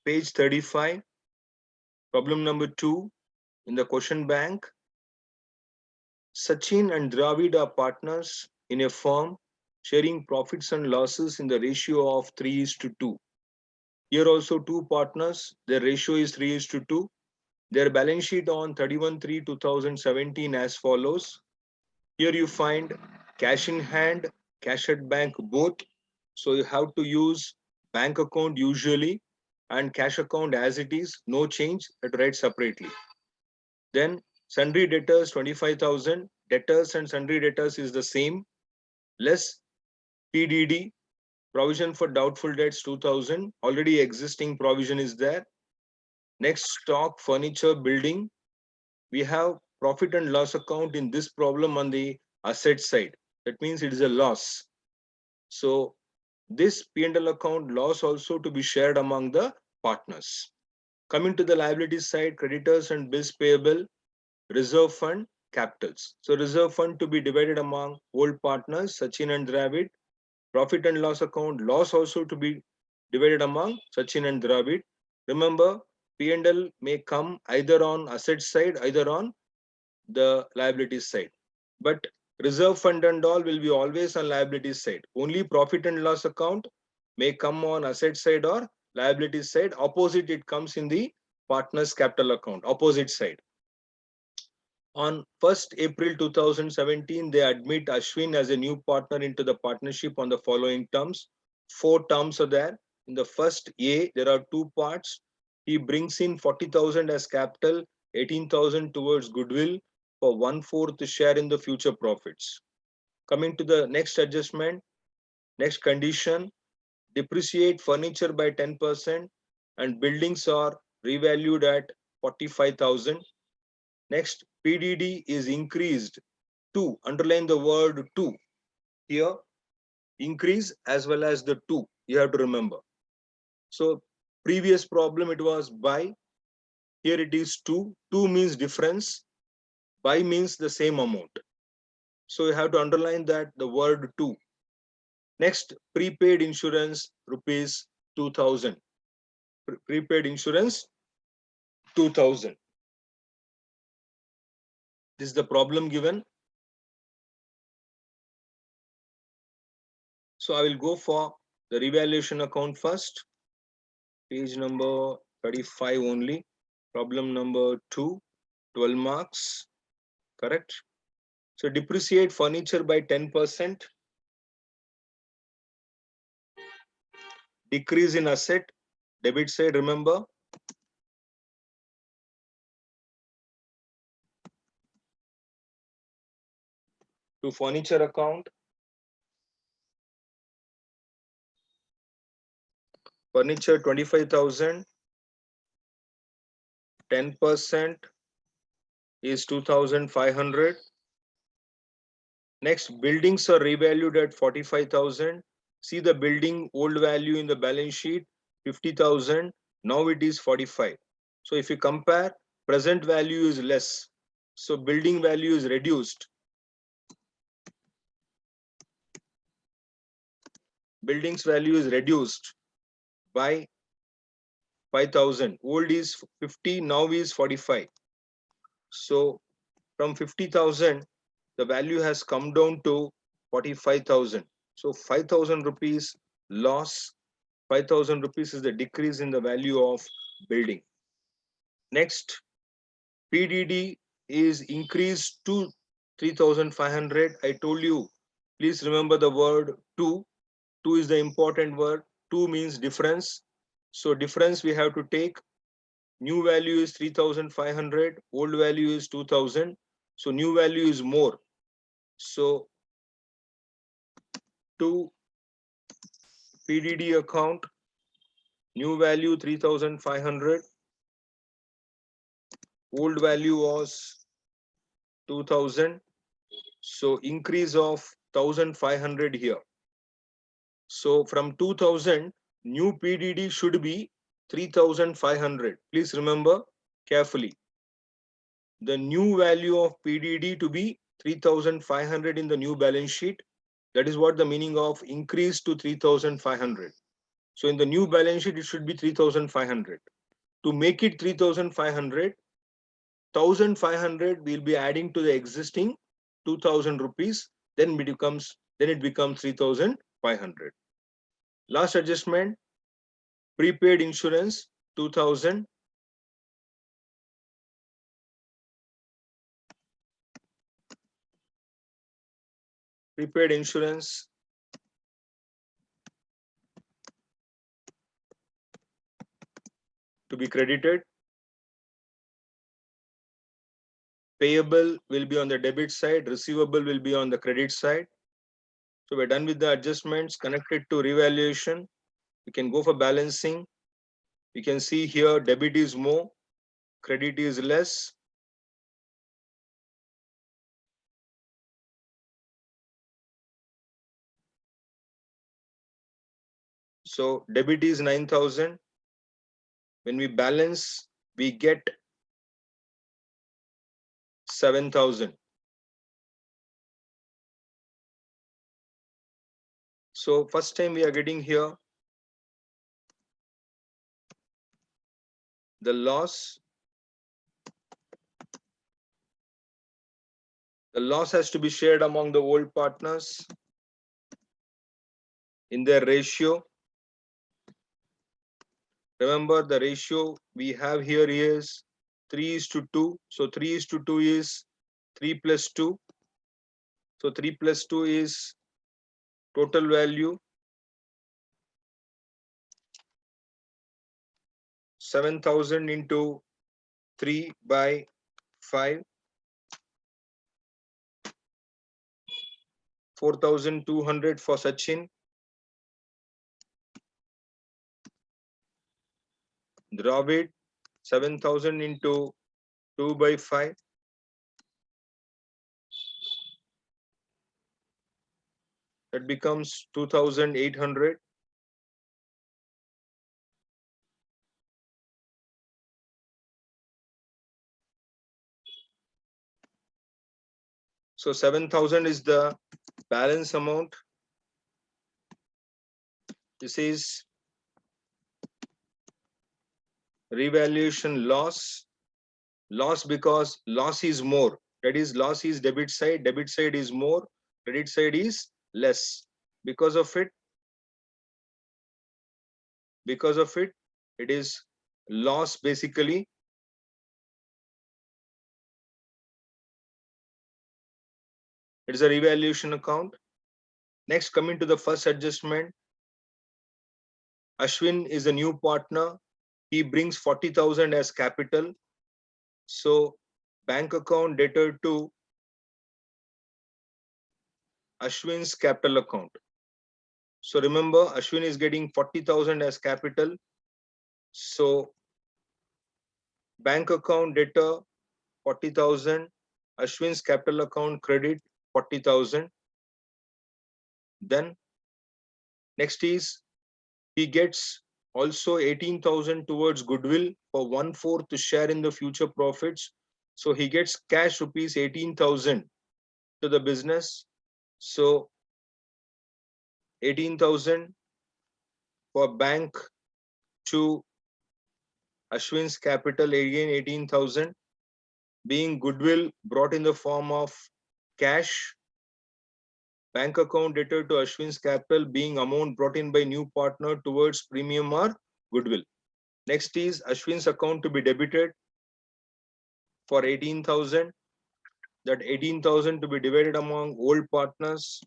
page 35, problem number 2 in the question bank. Sachin and Dravid are partners in a firm sharing profits and losses in the ratio of 3:2. Here also two partners, their ratio is 3:2. Their balance sheet on 31/3/2017 as follows. Here you find cash in hand, cash at bank both. So you have to use bank account usually and cash account as it is, no change, it read separately. Then sundry debtors 25,000, debtors and sundry debtors is the same, less PDD, provision for doubtful debts 2,000, already existing provision is there. Next, stock, furniture, building. We have profit and loss account in this problem on the asset side. That means it is a loss. So this P&L account loss also to be shared among the partners. Coming to the liability side, creditors and bills payable, reserve fund, capitals. So reserve fund to be divided among old partners, Sachin and Dravid. Profit and loss account, loss also to be divided among Sachin and Dravid. Remember, P&L may come either on asset side, either on the liability side. But reserve fund and all will be always on liability side. Only profit and loss account may come on asset side or liability side. Opposite it comes in the partner's capital account, opposite side. On 1st April 2017, they admit Ashwin as a new partner into the partnership on the following terms. 4 terms are there. In the first A, there are 2 parts. He brings in 40,000 as capital, 18,000 towards goodwill for 1/4 share in the future profits. Coming to the next adjustment, next condition, depreciate furniture by 10% and buildings are revalued at 45,000. Next, PDD is increased to, underline the word to. Here, increase as well as the to, you have to remember. So, previous problem it was by, here it is to. To means difference, by means the same amount. So, you have to underline that the word to. Next, prepaid insurance rupees 2,000. Prepaid insurance 2,000. This is the problem given. So I will go for the revaluation account first. Page number 35 only. Problem number 2, 12 marks. Correct. So depreciate furniture by 10%. Decrease in asset. Debit side, remember. To furniture account. Furniture 25,000. 10% is 2,500. Next, buildings are revalued at 45,000. See the building old value in the balance sheet 50,000. Now it is 45. So if you compare, present value is less. So building value is reduced. Buildings value is reduced by 5,000. Old is 50, now is 45. So from 50,000, the value has come down to 45,000. So 5,000 rupees loss. 5,000 rupees is the decrease in the value of building. Next, PDD is increased to 3,500. I told you, please remember the word to. To is the important word. To means difference. So difference we have to take. New value is 3,500. Old value is 2,000. So new value is more. So to PDD account, new value 3,500. Old value was 2,000. So increase of 1,500 here. So from 2,000, new PDD should be 3,500. Please remember carefully. The new value of PDD to be 3,500 in the new balance sheet. That is what the meaning of increase to 3,500. So in the new balance sheet, it should be 3,500. To make it 3,500, 1,500 will be adding to the existing 2,000 rupees. Then it becomes 3,500. Last adjustment, prepaid insurance 2,000. Prepaid insurance to be credited. Payable will be on the debit side, receivable will be on the credit side. So we're done with the adjustments connected to revaluation. We can go for balancing. You can see here debit is more, credit is less. So debit is 9,000. When we balance, we get 7,000. So first time we are getting here the loss. The loss has to be shared among the old partners in their ratio. Remember the ratio we have here is 3:2. So 3:2 is 3 plus 2. So 3 plus 2 is total value 7,000 into 3 by 5. 4,200 for Sachin. Dravid 7,000 into 2 by 5. That becomes 2,800. So 7,000 is the balance amount. This is revaluation loss. Loss because loss is more. That is, loss is debit side is more, credit side is less. Because of it, it is loss basically. It is a revaluation account. Next, coming to the first adjustment, Ashwin is a new partner. He brings 40,000 as capital. So bank account debtor to Ashwin's capital account. So remember, Ashwin is getting 40,000 as capital. So bank account debtor 40,000, Ashwin's capital account credit 40,000. Then next is he gets also 18,000 towards goodwill for 1/4 to share in the future profits. So he gets cash rupees 18,000 to the business. So 18,000 for bank to Ashwin's capital, again 18,000, being goodwill brought in the form of cash. Bank account debtor to Ashwin's capital being amount brought in by new partner towards premium or goodwill. Next is Ashwin's account to be debited for 18,000. That 18,000 to be divided among old partners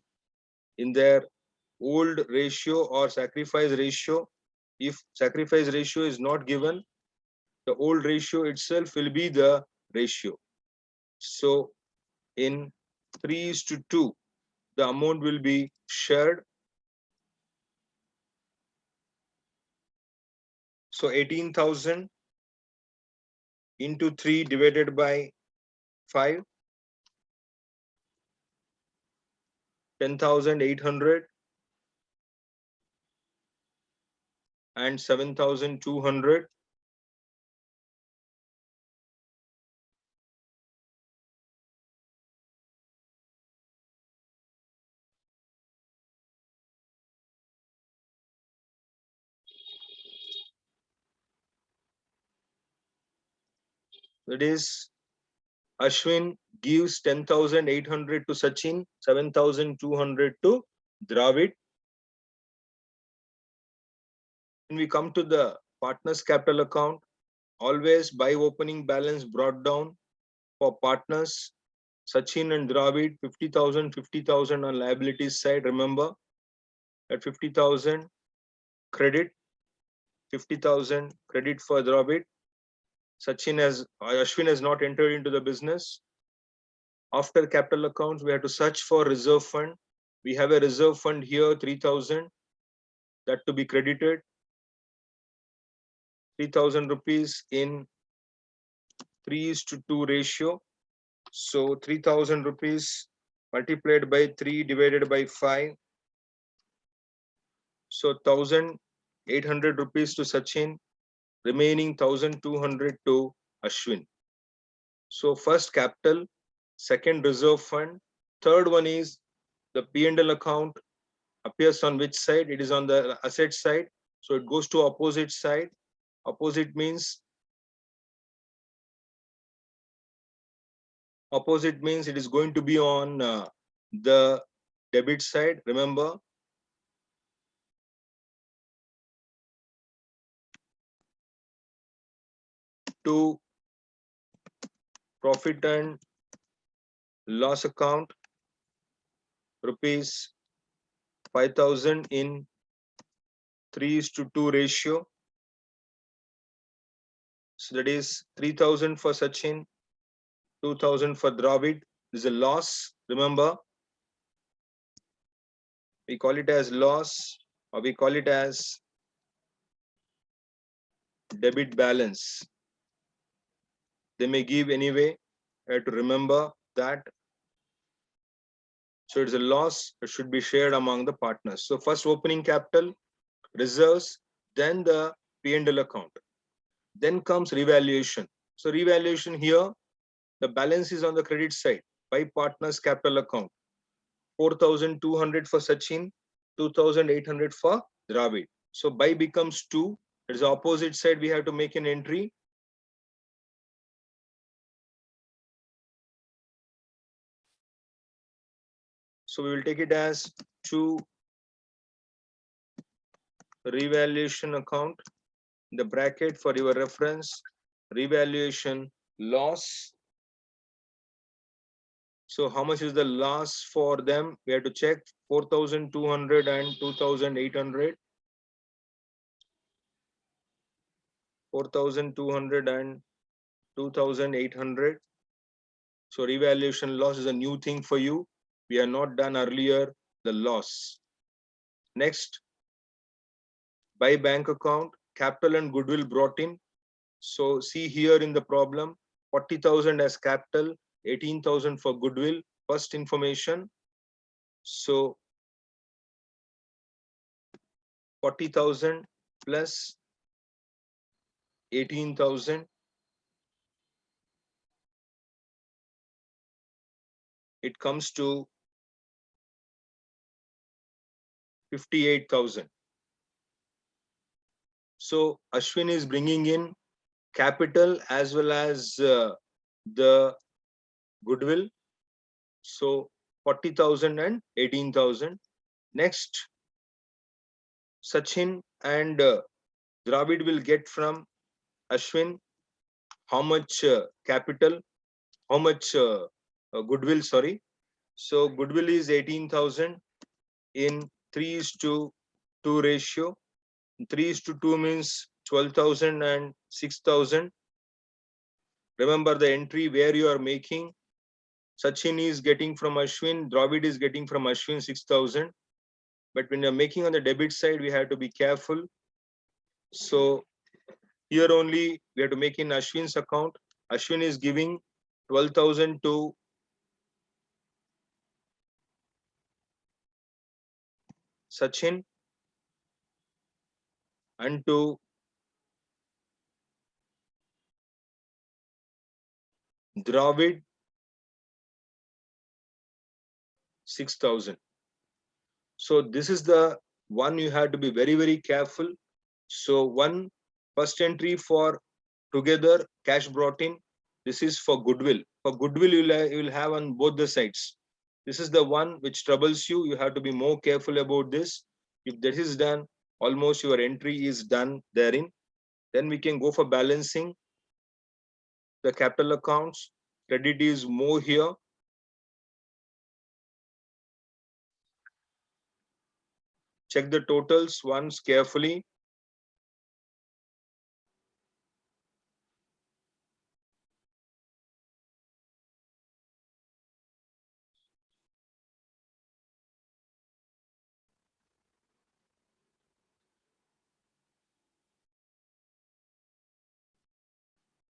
in their old ratio or sacrifice ratio. If sacrifice ratio is not given, the old ratio itself will be the ratio. So in 3:2, the amount will be shared. So 18,000 into 3 divided by 5, 10,800 and 7,200. That is, Ashwin gives 10,800 to Sachin, 7,200 to Dravid. When we come to the partners capital account, always by opening balance brought down for partners Sachin and Dravid, 50,000, 50,000 on liabilities side. Remember, at 50,000 credit, 50,000 credit for Dravid. Ashwin has not entered into the business. After capital accounts, we have to search for reserve fund. We have a reserve fund here, 3,000, that to be credited. 3,000 rupees in 3:2 ratio. So 3,000 rupees multiplied by 3 divided by 5. So 1,800 rupees to Sachin, remaining 1,200 to Ashwin. So first capital, second reserve fund, third one is the P&L account appears on which side? It is on the asset side. So it goes to opposite side. Opposite means it is going to be on the debit side. Remember, to profit and loss account, rupees 5,000 in 3:2 ratio. So that is 3,000 for Sachin, 2,000 for Dravid. This is a loss. Remember, we call it as loss, or we call it as debit balance. They may give anyway. You have to remember that. So it's a loss. It should be shared among the partners. So first opening capital, reserves, then the P&L account. Then comes revaluation. So revaluation here, the balance is on the credit side by partners capital account. 4,200 for Sachin, 2,800 for Dravid. So by becomes 2. It is the opposite side. We have to make an entry. So we will take it as 2 revaluation account. The bracket for your reference, revaluation loss. So how much is the loss for them? We have to check 4,200 and 2,800. 4,200 and 2,800. So revaluation loss is a new thing for you. We are not done earlier the loss. Next, by bank account, capital and goodwill brought in. So see here in the problem, 40,000 as capital, 18,000 for goodwill. First information. So 40,000 plus 18,000. It comes to 58,000. So Ashwin is bringing in capital as well as the goodwill. So 40,000 and 18,000. Next, Sachin and Dravid will get from Ashwin how much capital, how much goodwill, sorry. So goodwill is 18,000 in 3:2 ratio. 3:2 means 12,000 and 6,000. Remember the entry where you are making. Sachin is getting from Ashwin, Dravid is getting from Ashwin 6,000. But when you're making on the debit side, we have to be careful. So here only we have to make in Ashwin's account. Ashwin is giving 12,000 to Sachin and to Dravid 6,000. So this is the one you have to be very, very careful. So one first entry for together cash brought in, This is for goodwill. For goodwill, you will have on both the sides. This is the one which troubles you. You have to be more careful about this. If that is done, almost your entry is done therein. Then we can go for balancing the capital accounts. Credit is more here. Check the totals once carefully.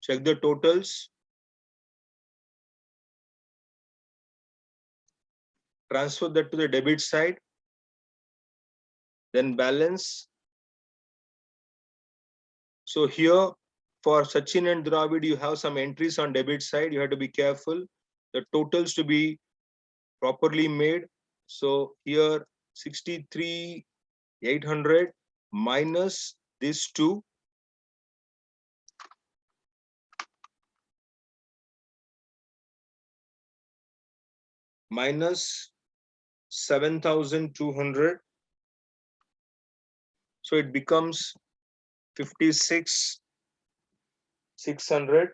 Check the totals. Transfer that to the debit side. Then balance. So here for Sachin and Dravid, you have some entries on debit side. You have to be careful. The totals to be properly made. So here 63,800 minus this two. Minus 7,200. So it becomes 56,600.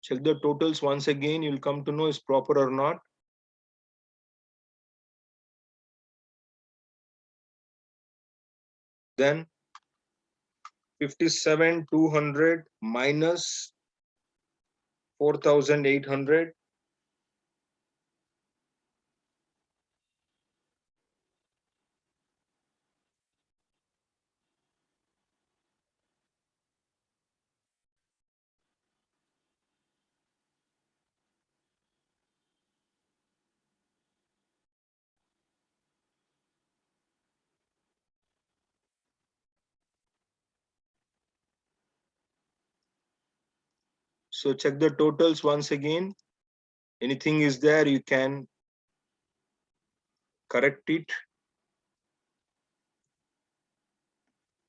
Check the totals once again. You'll come to know is proper or not. Then 57,200 minus 4,800. So check the totals once again. Anything is there, you can correct it.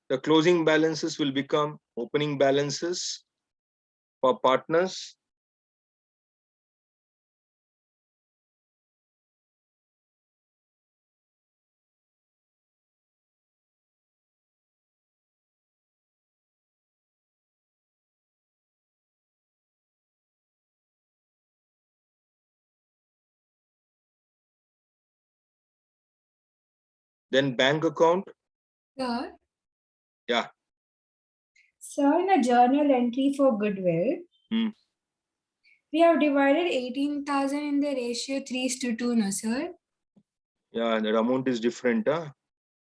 The closing balances will become opening balances for partners. Then bank account. Sir, Yeah. sir, in a journal entry for goodwill, Hmm. we have divided 18,000 in the ratio 3:2, no, sir? Yeah, that amount is different. Huh?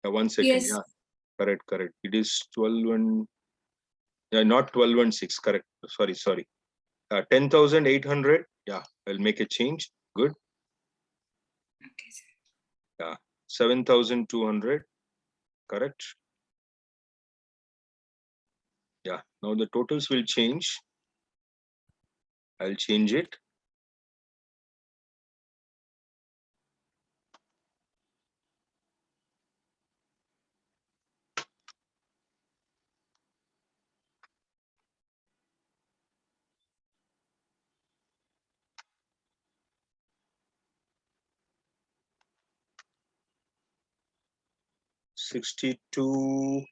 Yeah, 1 second. Yes. Yeah, correct, correct. It is 12 and yeah, not 12 and 6. Correct. Sorry. 10,800. Yeah, I'll make a change. Good. Okay, sir. Yeah, 7,200. Correct. Yeah, now the totals will change. I'll change it. $62,600.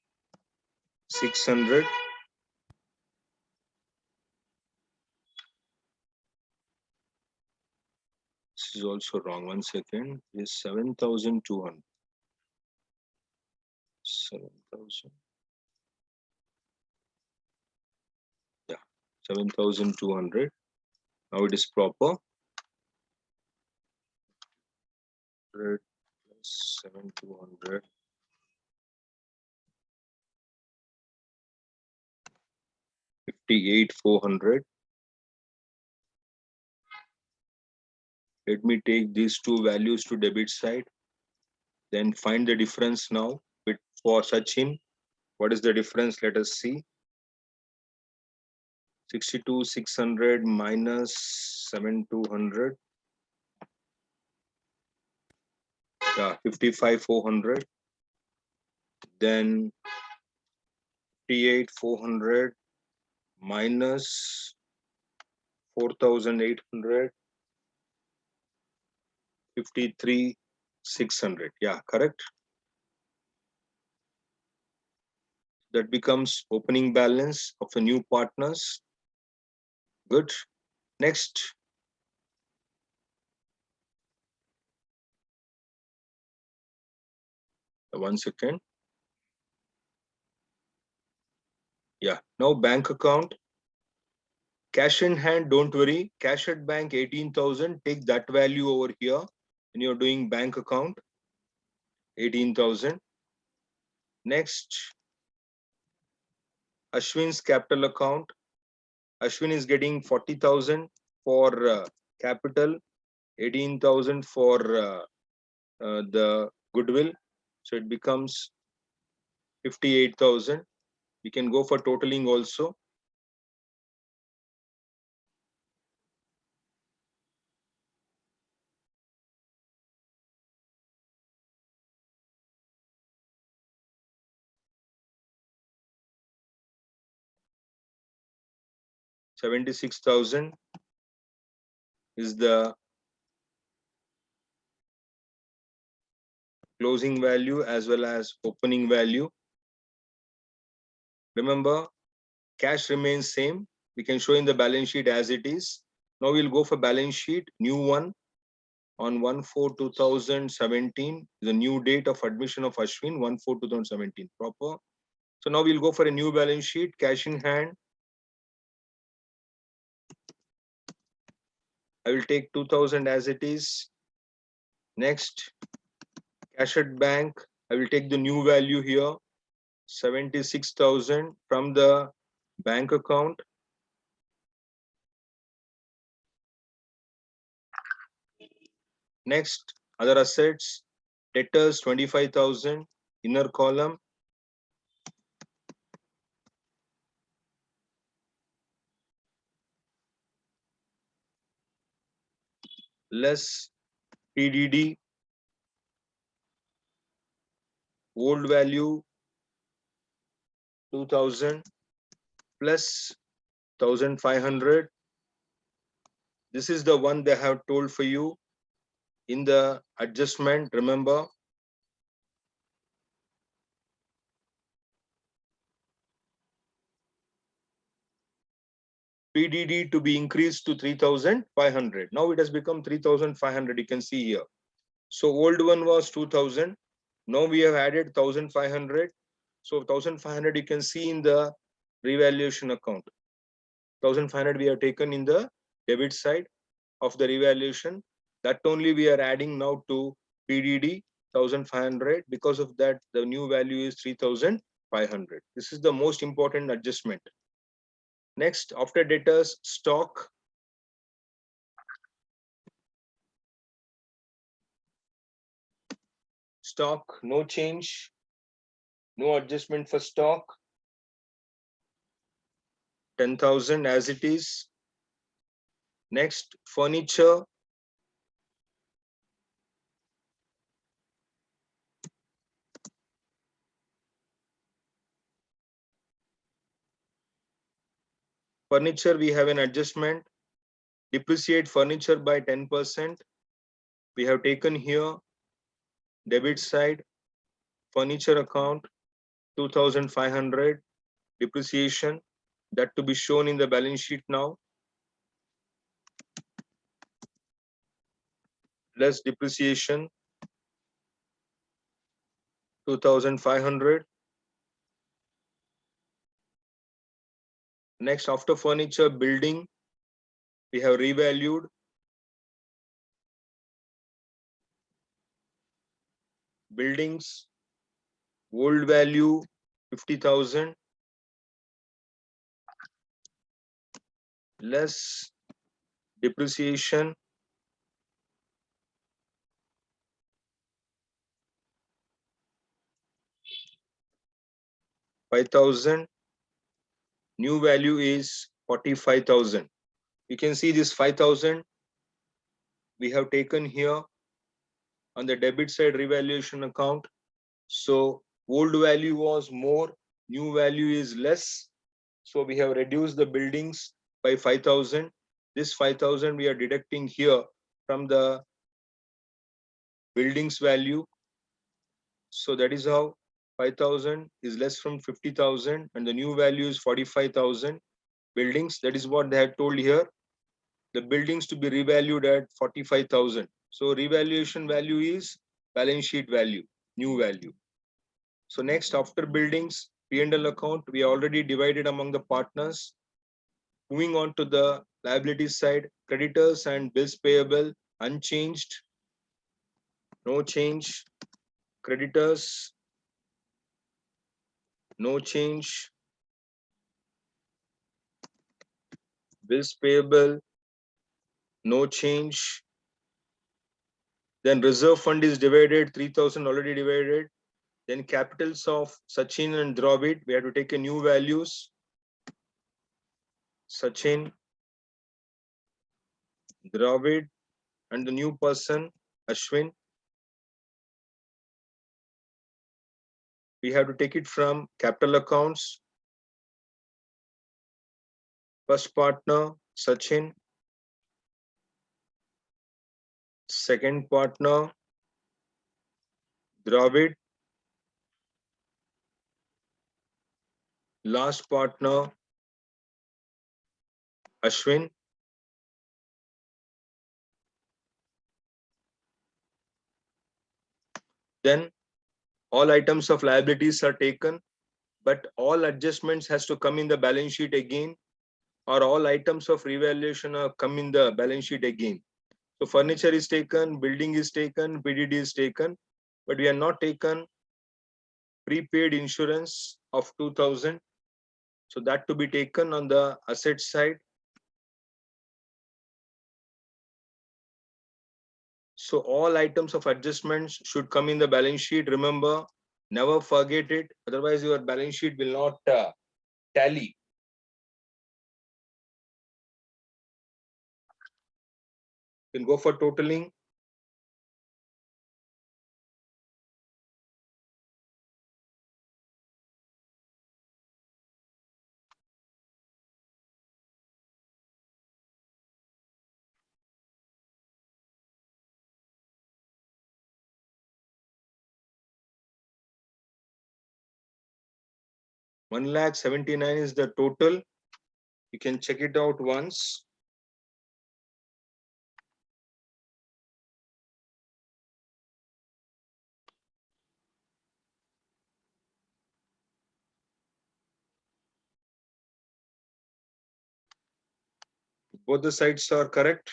This is also wrong. 1 second. This is 7,200. 7,000. Yeah, 7,200. Now it is proper. 100 plus 7,200. 58,400. Let me take these two values to debit side. Then find the difference now. With for Sachin, what is the difference? Let us see. 62,600 minus 7,200. Yeah, 55,400. Then 58,400 minus 4,800, 53,600. Yeah, correct. That becomes opening balance of the new partners. Good. Next. One second. Yeah. Now bank account. Cash in hand, don't worry. Cash at bank 18,000. Take that value over here when you're doing bank account. 18,000. Next, Ashwin's capital account. Ashwin is getting 40,000 for capital, 18,000 for the goodwill. So it becomes 58,000. We can go for totaling also. $76,000 is the closing value as well as opening value. Remember, cash remains same. We can show in the balance sheet as it is. Now we'll go for balance sheet, new one on 1/4/2017. The new date of admission of Ashwin, 1/4/2017, proper. So now we'll go for a new balance sheet, cash in hand. I will take 2,000 as it is. Next, cash at bank. I will take the new value here, 76,000 from the bank account. Next, other assets, debtors 25,000, inner column. Less PDD, old value 2,000 plus 1,500. This is the one they have told for you in the adjustment. Remember, PDD to be increased to 3,500. Now it has become 3,500. You can see here. So old one was 2,000. Now we have added 1,500. So 1,500 you can see in the revaluation account. 1,500 we have taken in the debit side of the revaluation. That only we are adding now to PDD 1,500. Because of that, the new value is 3,500. This is the most important adjustment. Next, after debtors, stock. Stock, no change, no adjustment for stock. 10,000 as it is. Next, furniture. Furniture, we have an adjustment. Depreciate furniture by 10%. We have taken here debit side, furniture account, 2,500 depreciation, that to be shown in the balance sheet now. Less depreciation, 2,500. Next, after furniture, building, we have revalued. Buildings, old value 50,000, less depreciation, 5,000. New value is 45,000. You can see this 5,000 we have taken here on the debit side revaluation account. So old value was more, new value is less. So we have reduced the buildings by 5,000. This 5,000 we are deducting here from the buildings value. So that is how 5,000 is less from 50,000 and the new value is 45,000 buildings. That is what they had told here. The buildings to be revalued at 45,000. So revaluation value is balance sheet value, new value. So next, after buildings, P&L account, we already divided among the partners. Moving on to the liabilities side, creditors and bills payable unchanged, no change. Creditors, no change. Bills payable, no change. Then reserve fund is divided, 3,000 already divided. Then capitals of Sachin and Dravid, we have to take a new values. Sachin, Dravid, and the new person, Ashwin. We have to take it from capital accounts. First partner, Sachin. Second partner, Dravid. Last partner, Ashwin. Then all items of liabilities are taken, but all adjustments has to come in the balance sheet again, or all items of revaluation are come in the balance sheet again. So furniture is taken, building is taken, PDD is taken, but we are not taken prepaid insurance of 2,000. So that to be taken on the asset side. So all items of adjustments should come in the balance sheet. Remember, never forget it. Otherwise, your balance sheet will not tally. You can go for totaling. One lakh 79 is the total. You can check it out once. Both the sides are correct.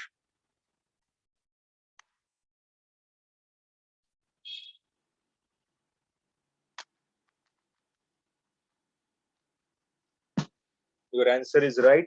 Your answer is right.